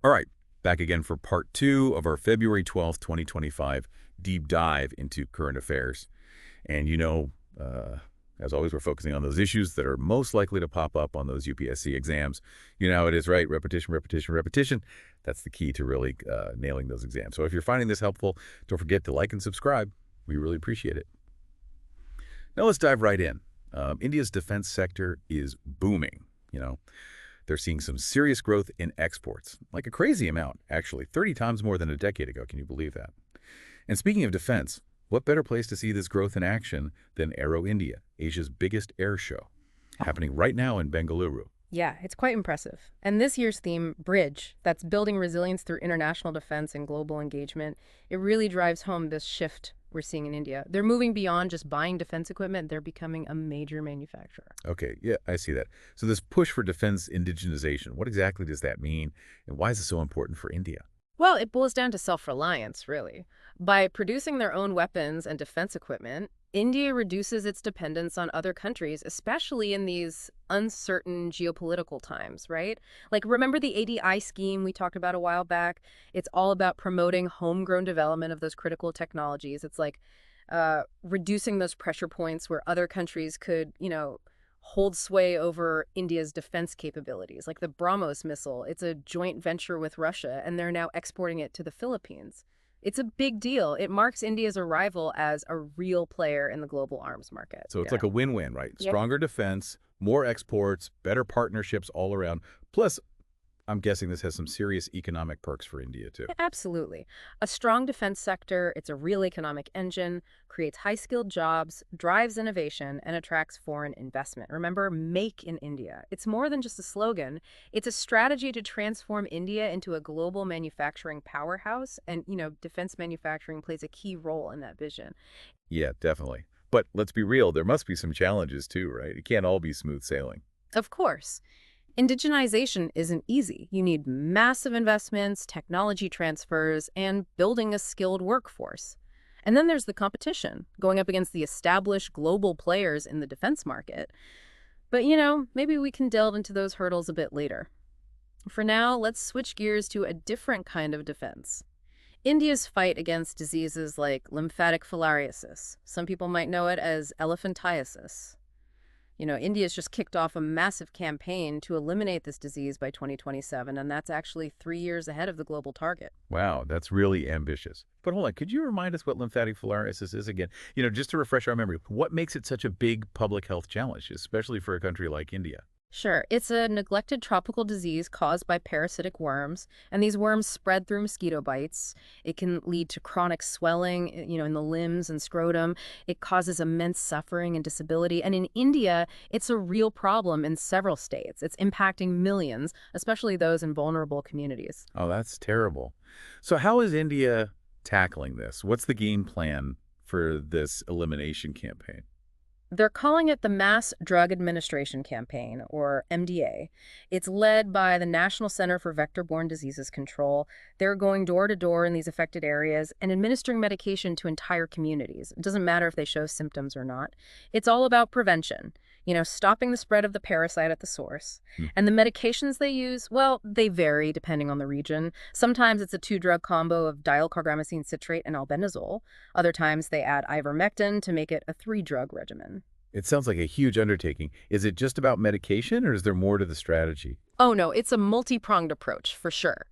All right, back again for part 2 of our February 12th, 2025 deep dive into current affairs. And as always, we're focusing on those issues that are most likely to pop up on those UPSC exams. You know how it is, right? Repetition, repetition, repetition. That's the key to really nailing those exams. So if you're finding this helpful, don't forget to like and subscribe. We really appreciate it. Now let's dive right in. India's defense sector is booming. They're seeing some serious growth in exports, like a crazy amount, actually, 30 times more than a decade ago. Can you believe that? And speaking of defense, what better place to see this growth in action than Aero India, Asia's biggest air show, happening right now in Bengaluru? Yeah, it's quite impressive. And this year's theme, Bridge, that's building resilience through international defense and global engagement, it really drives home this shift we're seeing in India. They're moving beyond just buying defense equipment, they're becoming a major manufacturer. Okay, yeah, I see that. So this push for defense indigenization, what exactly does that mean, and why is it so important for India? Well, it boils down to self-reliance, really. By producing their own weapons and defense equipment, India reduces its dependence on other countries, especially in these uncertain geopolitical times, right? Like, remember the ADI scheme we talked about a while back? It's all about promoting homegrown development of those critical technologies. It's like reducing those pressure points where other countries could, hold sway over India's defense capabilities, like the BrahMos missile. It's a joint venture with Russia, and they're now exporting it to the Philippines. It's a big deal. It marks India's arrival as a real player in the global arms market. So it's Yeah. like a win-win, right? Yep. Stronger defense, more exports, better partnerships all around. Plus, I'm guessing this has some serious economic perks for India, too. Absolutely. A strong defense sector, it's a real economic engine, creates high-skilled jobs, drives innovation, and attracts foreign investment. Remember, Make in India. It's more than just a slogan. It's a strategy to transform India into a global manufacturing powerhouse, and, defense manufacturing plays a key role in that vision. Yeah, definitely. But let's be real, there must be some challenges, too, right? It can't all be smooth sailing. Of course. Indigenization isn't easy. You need massive investments, technology transfers, and building a skilled workforce. And then there's the competition, going up against the established global players in the defense market. But, maybe we can delve into those hurdles a bit later. For now, let's switch gears to a different kind of defense. India's fight against diseases like lymphatic filariasis. Some people might know it as elephantiasis. India's just kicked off a massive campaign to eliminate this disease by 2027, and that's actually 3 years ahead of the global target. Wow, that's really ambitious. But hold on, could you remind us what lymphatic filariasis is again? Just to refresh our memory, what makes it such a big public health challenge, especially for a country like India? Sure, it's a neglected tropical disease caused by parasitic worms, and these worms spread through mosquito bites. It can lead to chronic swelling, in the limbs and scrotum. It causes immense suffering and disability. And in India, it's a real problem in several states. It's impacting millions, especially those in vulnerable communities. Oh, that's terrible. So how is India tackling this? What's the game plan for this elimination campaign? They're calling it the Mass Drug Administration Campaign, or MDA. It's led by the National Center for Vector-Borne Diseases Control. They're going door to door in these affected areas and administering medication to entire communities. It doesn't matter if they show symptoms or not. It's all about prevention, stopping the spread of the parasite at the source. And the medications they use, well, they vary depending on the region. Sometimes it's a two-drug combo of dialcargramacine citrate and albendazole. Other times they add ivermectin to make it a three-drug regimen. It sounds like a huge undertaking. Is it just about medication, or is there more to the strategy? Oh no, it's a multi-pronged approach, for sure.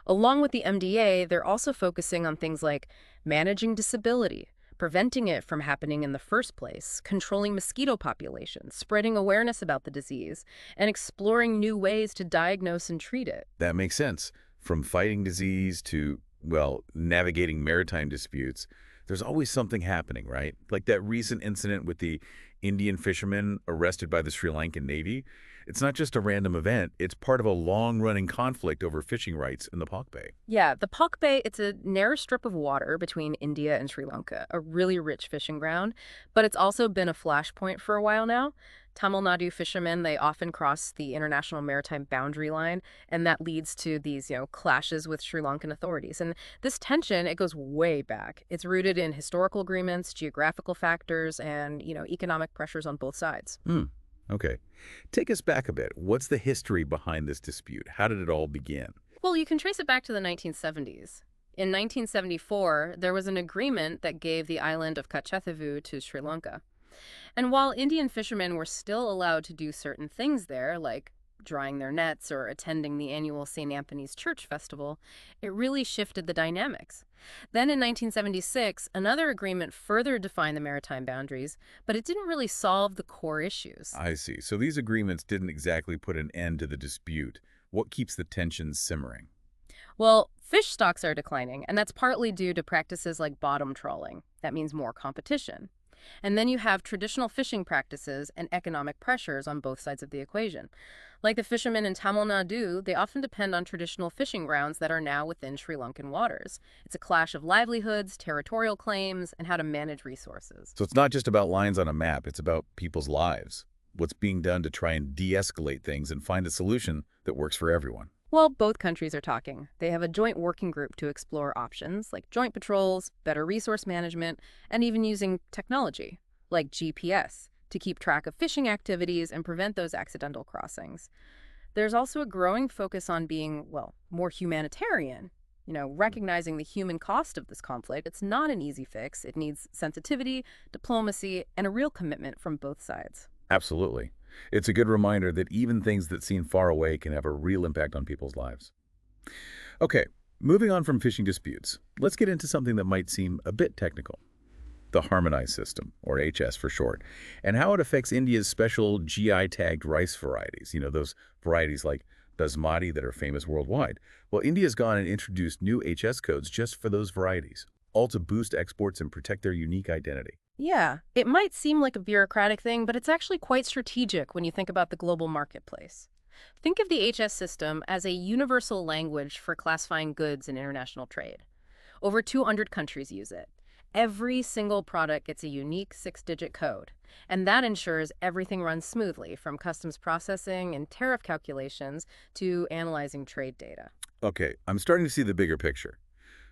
Along with the MDA, they're also focusing on things like managing disability, preventing it from happening in the first place, controlling mosquito populations, spreading awareness about the disease, and exploring new ways to diagnose and treat it. That makes sense. From fighting disease to, well, navigating maritime disputes, there's always something happening, right? Like that recent incident with the Indian fishermen arrested by the Sri Lankan Navy. It's not just a random event. It's part of a long-running conflict over fishing rights in the Pak Bay. Yeah, the Pak Bay, it's a narrow strip of water between India and Sri Lanka, a really rich fishing ground, but it's also been a flashpoint for a while now. Tamil Nadu fishermen, they often cross the international maritime boundary line, and that leads to these, clashes with Sri Lankan authorities. And this tension, it goes way back. It's rooted in historical agreements, geographical factors, and, economic pressures on both sides. Okay. Take us back a bit. What's the history behind this dispute? How did it all begin? Well, you can trace it back to the 1970s. In 1974, there was an agreement that gave the island of Kachethevu to Sri Lanka. And while Indian fishermen were still allowed to do certain things there, like drying their nets or attending the annual St. Anthony's Church Festival, it really shifted the dynamics. Then in 1976, another agreement further defined the maritime boundaries, but it didn't really solve the core issues. I see. So these agreements didn't exactly put an end to the dispute. What keeps the tensions simmering? Well, fish stocks are declining, and that's partly due to practices like bottom trawling. That means more competition. And then you have traditional fishing practices and economic pressures on both sides of the equation. Like the fishermen in Tamil Nadu, they often depend on traditional fishing grounds that are now within Sri Lankan waters. It's a clash of livelihoods, territorial claims, and how to manage resources. So it's not just about lines on a map, it's about people's lives. What's being done to try and de-escalate things and find a solution that works for everyone. Well, both countries are talking. They have a joint working group to explore options like joint patrols, better resource management, and even using technology like GPS to keep track of fishing activities and prevent those accidental crossings. There's also a growing focus on being, well, more humanitarian, recognizing the human cost of this conflict. It's not an easy fix. It needs sensitivity, diplomacy, and a real commitment from both sides. Absolutely. It's a good reminder that even things that seem far away can have a real impact on people's lives. Okay, moving on from fishing disputes, let's get into something that might seem a bit technical. The Harmonized System, or HS for short, and how it affects India's special GI-tagged rice varieties, those varieties like basmati that are famous worldwide. Well, India's gone and introduced new HS codes just for those varieties, all to boost exports and protect their unique identity. Yeah, it might seem like a bureaucratic thing, but it's actually quite strategic when you think about the global marketplace. Think of the HS system as a universal language for classifying goods in international trade. Over 200 countries use it. Every single product gets a unique 6-digit code, and that ensures everything runs smoothly, from customs processing and tariff calculations to analyzing trade data. Okay, I'm starting to see the bigger picture.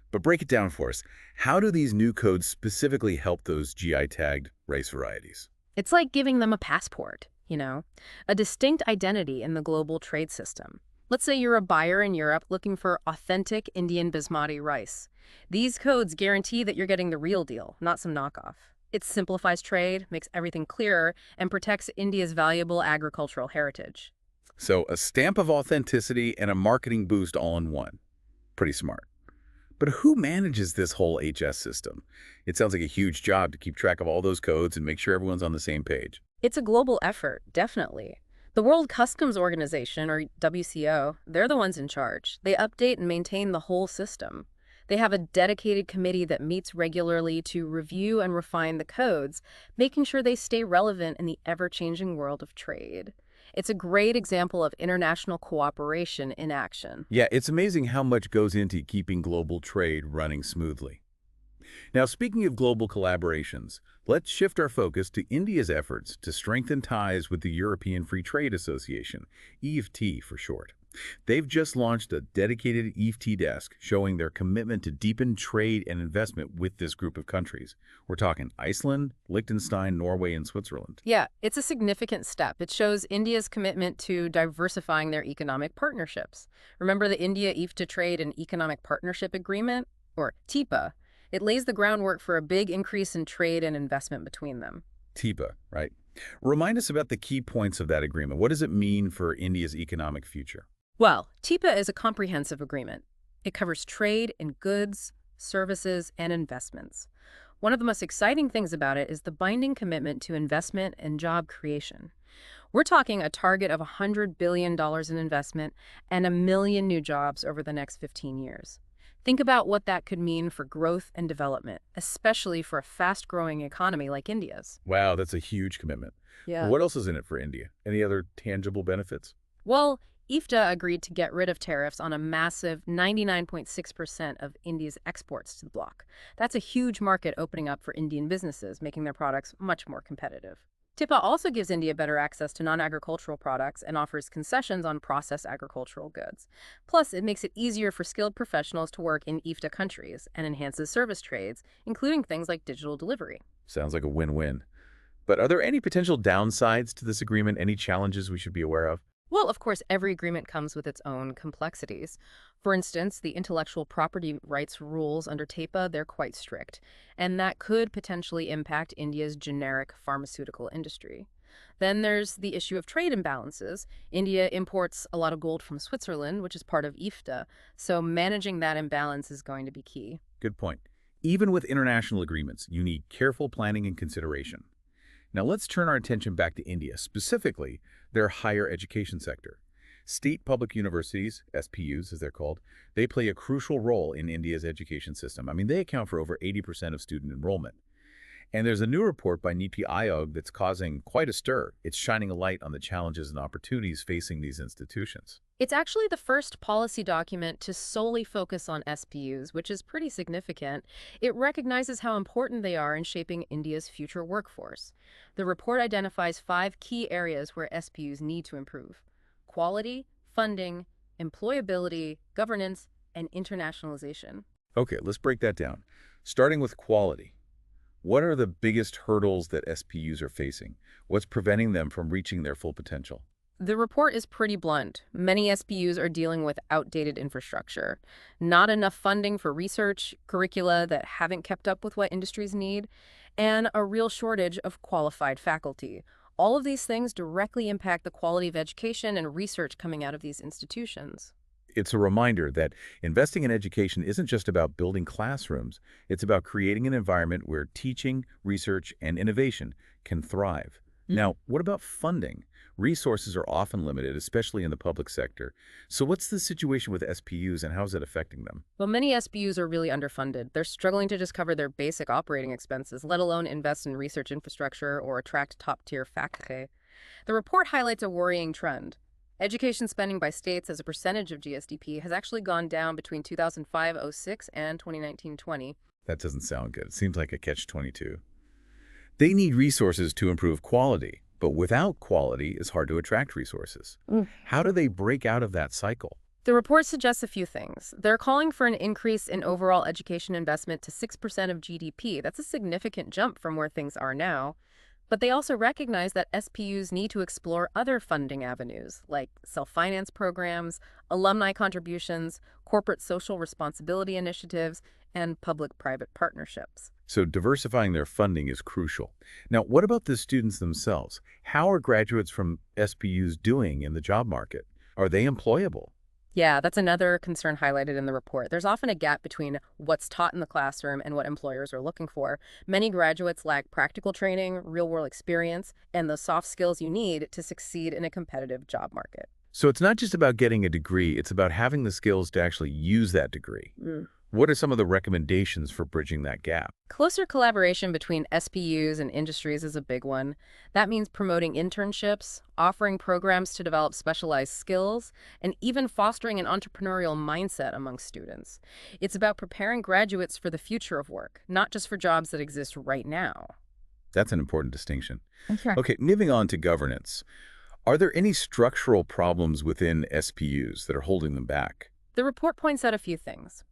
But break it down for us. How do these new codes specifically help those GI-tagged rice varieties? It's like giving them a passport, a distinct identity in the global trade system. Let's say you're a buyer in Europe looking for authentic Indian basmati rice. These codes guarantee that you're getting the real deal, not some knockoff. It simplifies trade, makes everything clearer, and protects India's valuable agricultural heritage. So a stamp of authenticity and a marketing boost all in one. Pretty smart. But who manages this whole HS system? It sounds like a huge job to keep track of all those codes and make sure everyone's on the same page. It's a global effort, definitely. The World Customs Organization, or WCO, they're the ones in charge. They update and maintain the whole system. They have a dedicated committee that meets regularly to review and refine the codes, making sure they stay relevant in the ever-changing world of trade. It's a great example of international cooperation in action. Yeah, it's amazing how much goes into keeping global trade running smoothly. Now, speaking of global collaborations, let's shift our focus to India's efforts to strengthen ties with the European Free Trade Association, EFTA for short. They've just launched a dedicated EFTA desk showing their commitment to deepen trade and investment with this group of countries. We're talking Iceland, Liechtenstein, Norway, and Switzerland. Yeah, it's a significant step. It shows India's commitment to diversifying their economic partnerships. Remember the India-EFTA Trade and Economic Partnership Agreement, or TIPA? It lays the groundwork for a big increase in trade and investment between them. TIPA, right? Remind us about the key points of that agreement. What does it mean for India's economic future? Well, TIPA is a comprehensive agreement. It covers trade in goods, services, and investments. One of the most exciting things about it is the binding commitment to investment and job creation. We're talking a target of $100 billion in investment and 1 million new jobs over the next 15 years. Think about what that could mean for growth and development, especially for a fast-growing economy like India's. Wow, that's a huge commitment. Yeah. What else is in it for India? Any other tangible benefits? Well, EFTA agreed to get rid of tariffs on a massive 99.6% of India's exports to the bloc. That's a huge market opening up for Indian businesses, making their products much more competitive. TIPA also gives India better access to non-agricultural products and offers concessions on processed agricultural goods. Plus, it makes it easier for skilled professionals to work in EFTA countries and enhances service trades, including things like digital delivery. Sounds like a win-win. But are there any potential downsides to this agreement, any challenges we should be aware of? Well, of course, every agreement comes with its own complexities. For instance, the intellectual property rights rules under TAPA, they're quite strict, and that could potentially impact India's generic pharmaceutical industry. Then there's the issue of trade imbalances. India imports a lot of gold from Switzerland, which is part of EFTA, so managing that imbalance is going to be key. Good point. Even with international agreements, you need careful planning and consideration. Now let's turn our attention back to India, specifically their higher education sector. State public universities, SPUs as they're called, they play a crucial role in India's education system. I mean, they account for over 80% of student enrollment. And there's a new report by NITI Aayog that's causing quite a stir. It's shining a light on the challenges and opportunities facing these institutions. It's actually the first policy document to solely focus on SPUs, which is pretty significant. It recognizes how important they are in shaping India's future workforce. The report identifies 5 key areas where SPUs need to improve: quality, funding, employability, governance, and internationalization. Okay, let's break that down. Starting with quality. What are the biggest hurdles that SPUs are facing? What's preventing them from reaching their full potential? The report is pretty blunt. Many SPUs are dealing with outdated infrastructure, not enough funding for research, curricula that haven't kept up with what industries need, and a real shortage of qualified faculty. All of these things directly impact the quality of education and research coming out of these institutions. It's a reminder that investing in education isn't just about building classrooms. It's about creating an environment where teaching, research, and innovation can thrive. Now, what about funding? Resources are often limited, especially in the public sector. So what's the situation with SPUs and how is it affecting them? Well, many SBUs are really underfunded. They're struggling to just cover their basic operating expenses, let alone invest in research infrastructure or attract top-tier faculty. The report highlights a worrying trend. Education spending by states as a percentage of GSDP has actually gone down between 2005-06 and 2019-20. That doesn't sound good. It seems like a catch-22. They need resources to improve quality, but without quality, it's hard to attract resources. How do they break out of that cycle? The report suggests a few things. They're calling for an increase in overall education investment to 6% of GDP. That's a significant jump from where things are now. But they also recognize that SPUs need to explore other funding avenues, like self-finance programs, alumni contributions, corporate social responsibility initiatives, and public-private partnerships. So diversifying their funding is crucial. Now, what about the students themselves? How are graduates from SPUs doing in the job market? Are they employable? Yeah, that's another concern highlighted in the report. There's often a gap between what's taught in the classroom and what employers are looking for. Many graduates lack practical training, real-world experience, and the soft skills you need to succeed in a competitive job market. So it's not just about getting a degree, it's about having the skills to actually use that degree. What are some of the recommendations for bridging that gap? Closer collaboration between SPUs and industries is a big one. That means promoting internships, offering programs to develop specialized skills, and even fostering an entrepreneurial mindset among students. It's about preparing graduates for the future of work, not just for jobs that exist right now. That's an important distinction. Okay. Okay, moving on to governance. Are there any structural problems within SPUs that are holding them back? The report points out a few things.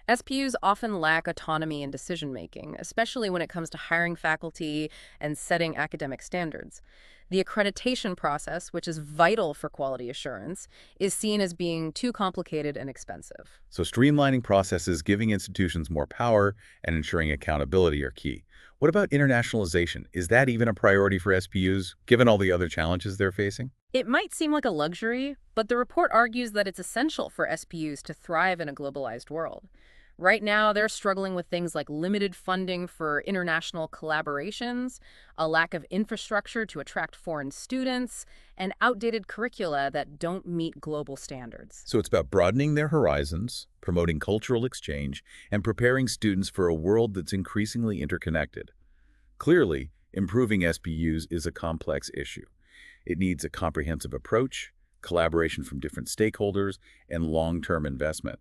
SPUs often lack autonomy in decision-making, especially when it comes to hiring faculty and setting academic standards. The accreditation process, which is vital for quality assurance, is seen as being too complicated and expensive. So streamlining processes, giving institutions more power, and ensuring accountability are key. What about internationalization? Is that even a priority for SPUs, given all the other challenges they're facing? It might seem like a luxury, but the report argues that it's essential for SPUs to thrive in a globalized world. Right now, they're struggling with things like limited funding for international collaborations, a lack of infrastructure to attract foreign students, and outdated curricula that don't meet global standards. So it's about broadening their horizons, promoting cultural exchange, and preparing students for a world that's increasingly interconnected. Clearly, improving SPUs is a complex issue. It needs a comprehensive approach, collaboration from different stakeholders, and long-term investment.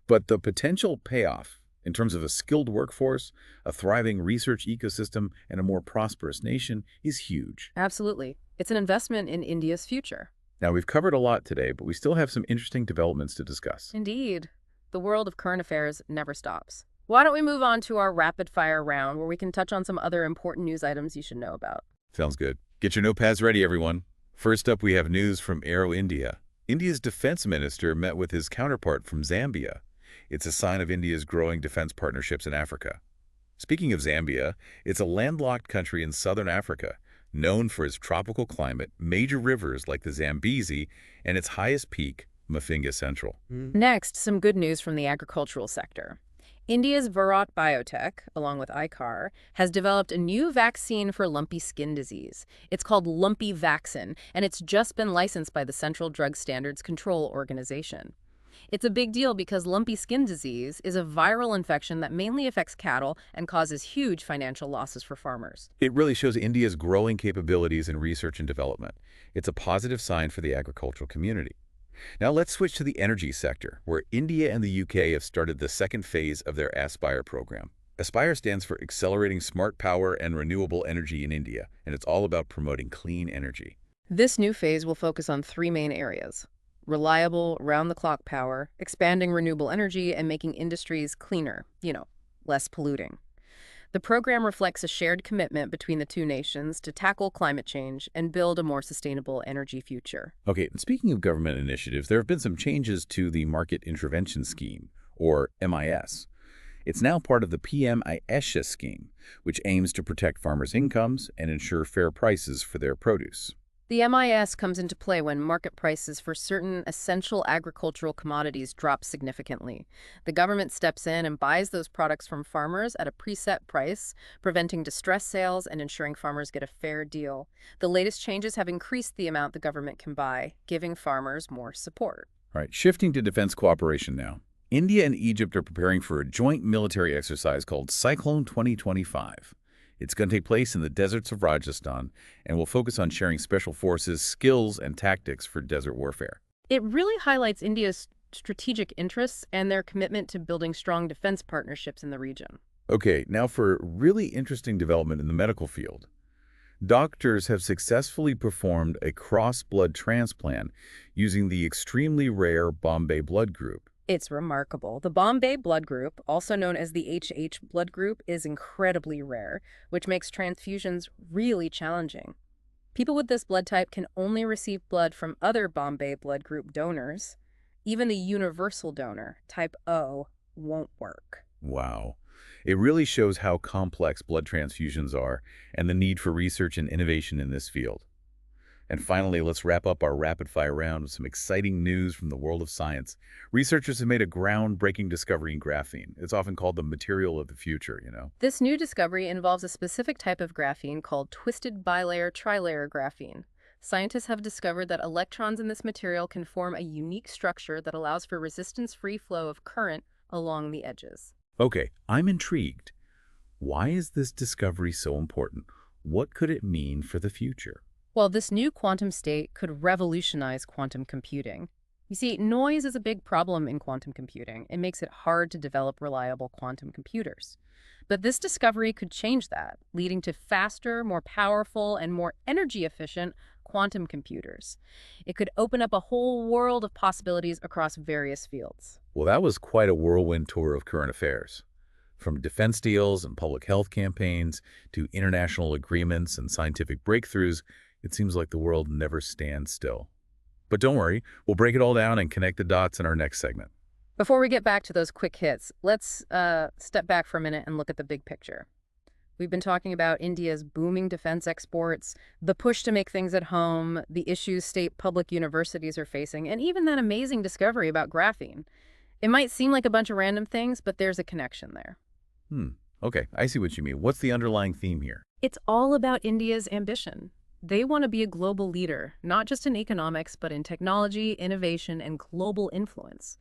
But the potential payoff in terms of a skilled workforce, a thriving research ecosystem, and a more prosperous nation is huge. Absolutely. It's an investment in India's future. Now, we've covered a lot today, but we still have some interesting developments to discuss. Indeed. The world of current affairs never stops. Why don't we move on to our rapid-fire round, where we can touch on some other important news items you should know about. Sounds good. Get your notepads ready, everyone. First up, we have news from Aero India. India's defense minister met with his counterpart from Zambia. It's a sign of India's growing defense partnerships in Africa. Speaking of Zambia, it's a landlocked country in southern Africa, known for its tropical climate, major rivers like the Zambezi, and its highest peak, Mafinga Central. Next, some good news from the agricultural sector. India's Bharat Biotech, along with ICAR, has developed a new vaccine for lumpy skin disease. It's called Lumpy Vaccine, and it's just been licensed by the Central Drug Standards Control Organization. It's a big deal because lumpy skin disease is a viral infection that mainly affects cattle and causes huge financial losses for farmers. It really shows India's growing capabilities in research and development. It's a positive sign for the agricultural community. Now let's switch to the energy sector, where India and the UK have started the second phase of their ASPIRE program. ASPIRE stands for Accelerating Smart Power and Renewable Energy in India, and it's all about promoting clean energy. This new phase will focus on three main areas: reliable, round-the-clock power, expanding renewable energy, and making industries cleaner, less polluting. The program reflects a shared commitment between the two nations to tackle climate change and build a more sustainable energy future. Okay, and speaking of government initiatives, there have been some changes to the Market Intervention Scheme, or MIS. It's now part of the PM-ISHA scheme, which aims to protect farmers' incomes and ensure fair prices for their produce. The MIS comes into play when market prices for certain essential agricultural commodities drop significantly. The government steps in and buys those products from farmers at a preset price, preventing distress sales and ensuring farmers get a fair deal. The latest changes have increased the amount the government can buy, giving farmers more support. All right, shifting to defense cooperation now. India and Egypt are preparing for a joint military exercise called Cyclone 2025. It's going to take place in the deserts of Rajasthan and will focus on sharing special forces, skills, and tactics for desert warfare. It really highlights India's strategic interests and their commitment to building strong defense partnerships in the region. Okay, now for really interesting development in the medical field. Doctors have successfully performed a cross-blood transplant using the extremely rare Bombay blood group. It's remarkable. The Bombay blood group, also known as the HH blood group, is incredibly rare, which makes transfusions really challenging. People with this blood type can only receive blood from other Bombay blood group donors. Even the universal donor, type O, won't work. Wow. It really shows how complex blood transfusions are and the need for research and innovation in this field. And finally, let's wrap up our rapid-fire round with some exciting news from the world of science. Researchers have made a groundbreaking discovery in graphene. It's often called the material of the future, This new discovery involves a specific type of graphene called twisted bilayer trilayer graphene. Scientists have discovered that electrons in this material can form a unique structure that allows for resistance-free flow of current along the edges. Okay, I'm intrigued. Why is this discovery so important? What could it mean for the future? Well, this new quantum state could revolutionize quantum computing. You see, noise is a big problem in quantum computing. It makes it hard to develop reliable quantum computers. But this discovery could change that, leading to faster, more powerful, and more energy-efficient quantum computers. It could open up a whole world of possibilities across various fields. Well, that was quite a whirlwind tour of current affairs. From defense deals and public health campaigns to international agreements and scientific breakthroughs, it seems like the world never stands still. But don't worry, we'll break it all down and connect the dots in our next segment. Before we get back to those quick hits, let's step back for a minute and look at the big picture. We've been talking about India's booming defense exports, the push to make things at home, the issues state public universities are facing, and even that amazing discovery about graphene. It might seem like a bunch of random things, but there's a connection there. Okay, I see what you mean. What's the underlying theme here? It's all about India's ambition. They want to be a global leader, not just in economics, but in technology, innovation, and global influence.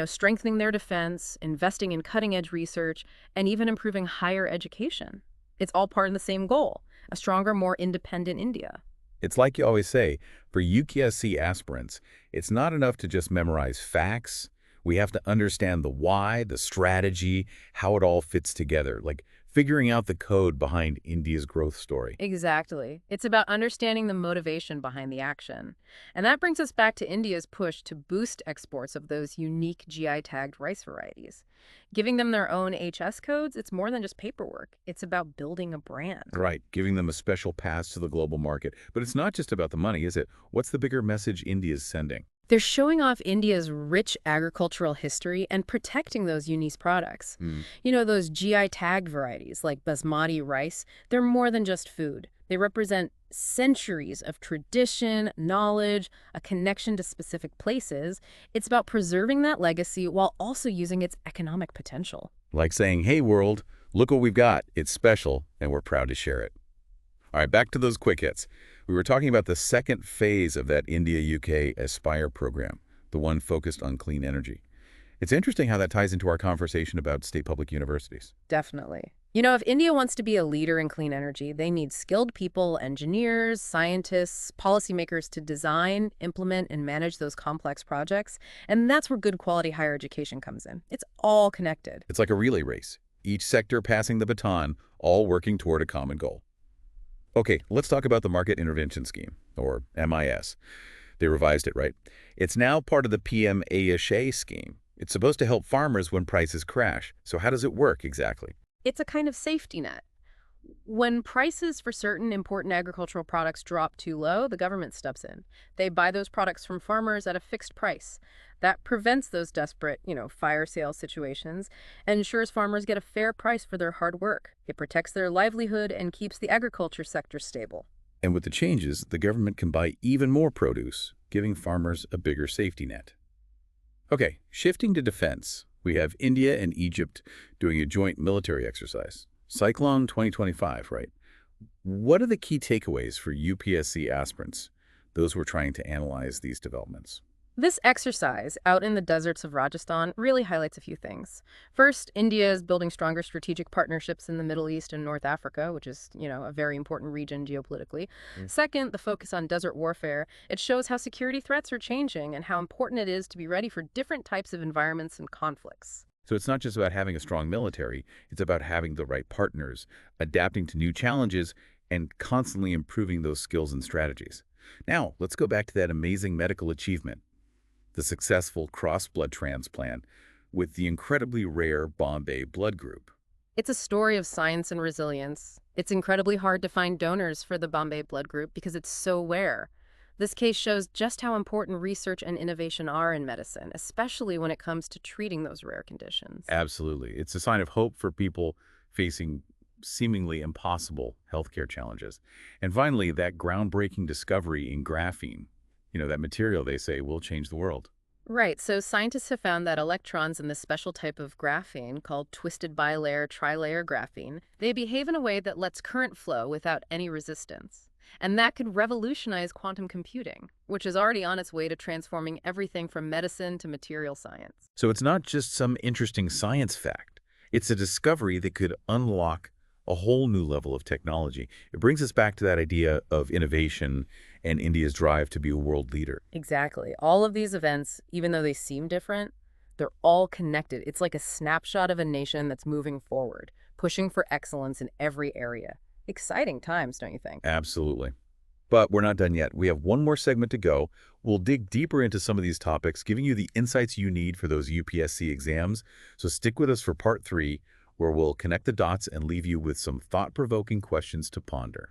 Strengthening their defense, investing in cutting-edge research, and even improving higher education. It's all part of the same goal, a stronger, more independent India. It's like you always say, for UPSC aspirants, it's not enough to just memorize facts. We have to understand the why, the strategy, how it all fits together, like figuring out the code behind India's growth story. Exactly. It's about understanding the motivation behind the action. And that brings us back to India's push to boost exports of those unique GI-tagged rice varieties. Giving them their own HS codes, it's more than just paperwork. It's about building a brand. Right, giving them a special pass to the global market. But it's not just about the money, is it? What's the bigger message India's sending? They're showing off India's rich agricultural history and protecting those unique products. Hmm. You know, those GI-tagged varieties like basmati rice, they're more than just food. They represent centuries of tradition, knowledge, a connection to specific places. It's about preserving that legacy while also using its economic potential. Like saying, hey world, look what we've got. It's special, and we're proud to share it. All right, back to those quick hits. We were talking about the second phase of that India-UK Aspire program, the one focused on clean energy. It's interesting how that ties into our conversation about state public universities. Definitely. You know, if India wants to be a leader in clean energy, they need skilled people, engineers, scientists, policymakers to design, implement, and manage those complex projects. And that's where good quality higher education comes in. It's all connected. It's like a relay race, each sector passing the baton, all working toward a common goal. Okay, let's talk about the Market Intervention Scheme, or MIS. They revised it, right? It's now part of the PM ASHA scheme. It's supposed to help farmers when prices crash. So how does it work exactly? It's a kind of safety net. When prices for certain important agricultural products drop too low, the government steps in. They buy those products from farmers at a fixed price. That prevents those desperate, fire sale situations and ensures farmers get a fair price for their hard work. It protects their livelihood and keeps the agriculture sector stable. And with the changes, the government can buy even more produce, giving farmers a bigger safety net. Okay, shifting to defense, we have India and Egypt doing a joint military exercise. Cyclone 2025, right? What are the key takeaways for UPSC aspirants, those who are trying to analyze these developments? This exercise out in the deserts of Rajasthan really highlights a few things. First, India is building stronger strategic partnerships in the Middle East and North Africa, which is, a very important region geopolitically. Second, the focus on desert warfare. It shows how security threats are changing and how important it is to be ready for different types of environments and conflicts. So it's not just about having a strong military, it's about having the right partners, adapting to new challenges, and constantly improving those skills and strategies. Now, let's go back to that amazing medical achievement, the successful cross-blood transplant with the incredibly rare Bombay blood group. It's a story of science and resilience. It's incredibly hard to find donors for the Bombay blood group because it's so rare. This case shows just how important research and innovation are in medicine, especially when it comes to treating those rare conditions. Absolutely. It's a sign of hope for people facing seemingly impossible healthcare challenges. And finally, that groundbreaking discovery in graphene, that material they say will change the world. Right, so scientists have found that electrons in this special type of graphene called twisted bilayer trilayer graphene, they behave in a way that lets current flow without any resistance. And that could revolutionize quantum computing, which is already on its way to transforming everything from medicine to material science. So it's not just some interesting science fact. It's a discovery that could unlock a whole new level of technology. It brings us back to that idea of innovation and India's drive to be a world leader. Exactly. All of these events, even though they seem different, they're all connected. It's like a snapshot of a nation that's moving forward, pushing for excellence in every area. Exciting times, don't you think? Absolutely. But we're not done yet. We have one more segment to go. We'll dig deeper into some of these topics, giving you the insights you need for those UPSC exams. So stick with us for part 3, where we'll connect the dots and leave you with some thought-provoking questions to ponder.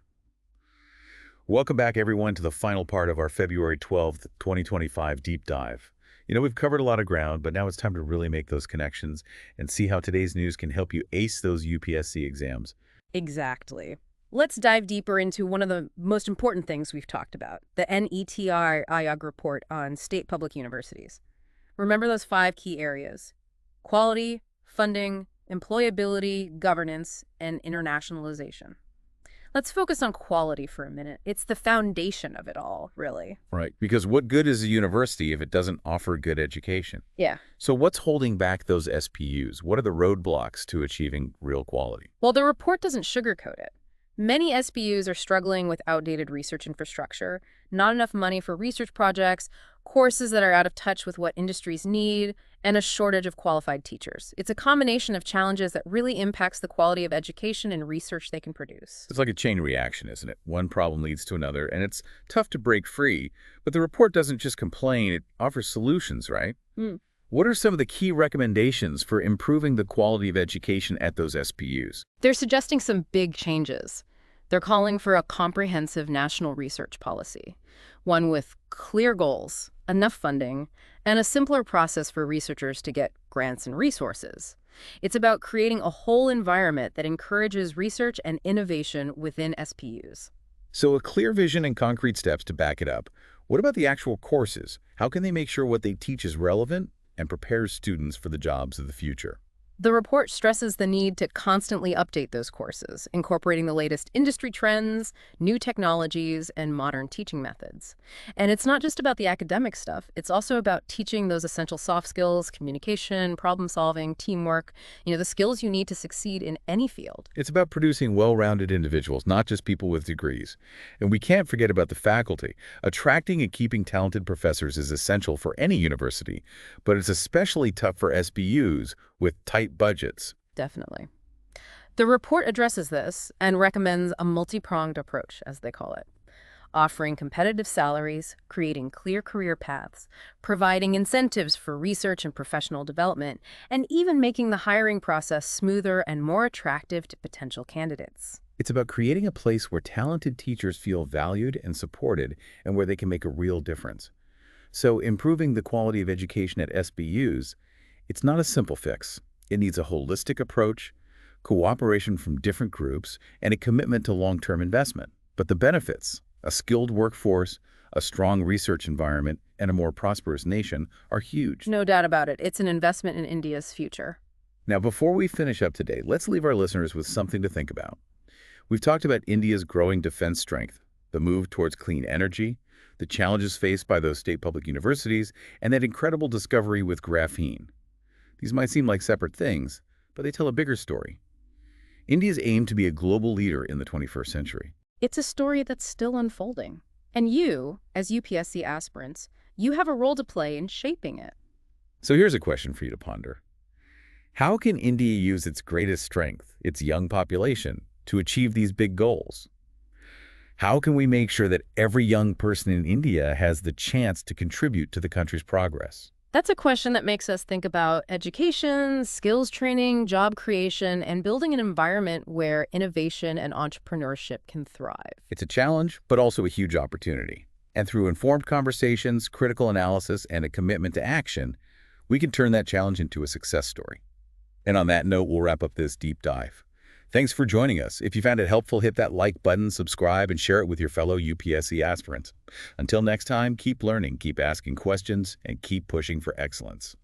Welcome back, everyone, to the final part of our February 12th, 2025 deep dive. We've covered a lot of ground, but now it's time to really make those connections and see how today's news can help you ace those UPSC exams. Exactly. Let's dive deeper into one of the most important things we've talked about, the NETI IOG report on state public universities. Remember those 5 key areas: quality, funding, employability, governance, and internationalization. Let's focus on quality for a minute. It's the foundation of it all, really. Right, because what good is a university if it doesn't offer good education? Yeah. So what's holding back those SPUs? What are the roadblocks to achieving real quality? Well, the report doesn't sugarcoat it. Many SBUs are struggling with outdated research infrastructure, not enough money for research projects, courses that are out of touch with what industries need, and a shortage of qualified teachers. It's a combination of challenges that really impacts the quality of education and research they can produce. It's like a chain reaction, isn't it? One problem leads to another, and it's tough to break free. But the report doesn't just complain, it offers solutions, right? Mm. What are some of the key recommendations for improving the quality of education at those SPUs? They're suggesting some big changes. They're calling for a comprehensive national research policy, one with clear goals, enough funding, and a simpler process for researchers to get grants and resources. It's about creating a whole environment that encourages research and innovation within SPUs. So a clear vision and concrete steps to back it up. What about the actual courses? How can they make sure what they teach is relevant and prepares students for the jobs of the future? The report stresses the need to constantly update those courses, incorporating the latest industry trends, new technologies, and modern teaching methods. And it's not just about the academic stuff, it's also about teaching those essential soft skills, communication, problem solving, teamwork, the skills you need to succeed in any field. It's about producing well-rounded individuals, not just people with degrees. And we can't forget about the faculty. Attracting and keeping talented professors is essential for any university, but it's especially tough for SPUs with tight budgets. Definitely. The report addresses this and recommends a multi-pronged approach, as they call it, offering competitive salaries, creating clear career paths, providing incentives for research and professional development, and even making the hiring process smoother and more attractive to potential candidates. It's about creating a place where talented teachers feel valued and supported and where they can make a real difference. So improving the quality of education at SBUs, it's not a simple fix. It needs a holistic approach, cooperation from different groups, and a commitment to long-term investment. But the benefits, a skilled workforce, a strong research environment, and a more prosperous nation are huge. No doubt about it. It's an investment in India's future. Now, before we finish up today, let's leave our listeners with something to think about. We've talked about India's growing defense strength, the move towards clean energy, the challenges faced by those state public universities, and that incredible discovery with graphene. These might seem like separate things, but they tell a bigger story. India's aim to be a global leader in the 21st century. It's a story that's still unfolding. And you, as UPSC aspirants, you have a role to play in shaping it. So here's a question for you to ponder. How can India use its greatest strength, its young population, to achieve these big goals? How can we make sure that every young person in India has the chance to contribute to the country's progress? That's a question that makes us think about education, skills training, job creation, and building an environment where innovation and entrepreneurship can thrive. It's a challenge, but also a huge opportunity. And through informed conversations, critical analysis, and a commitment to action, we can turn that challenge into a success story. And on that note, we'll wrap up this deep dive. Thanks for joining us. If you found it helpful, hit that like button, subscribe, and share it with your fellow UPSC aspirants. Until next time, keep learning, keep asking questions, and keep pushing for excellence.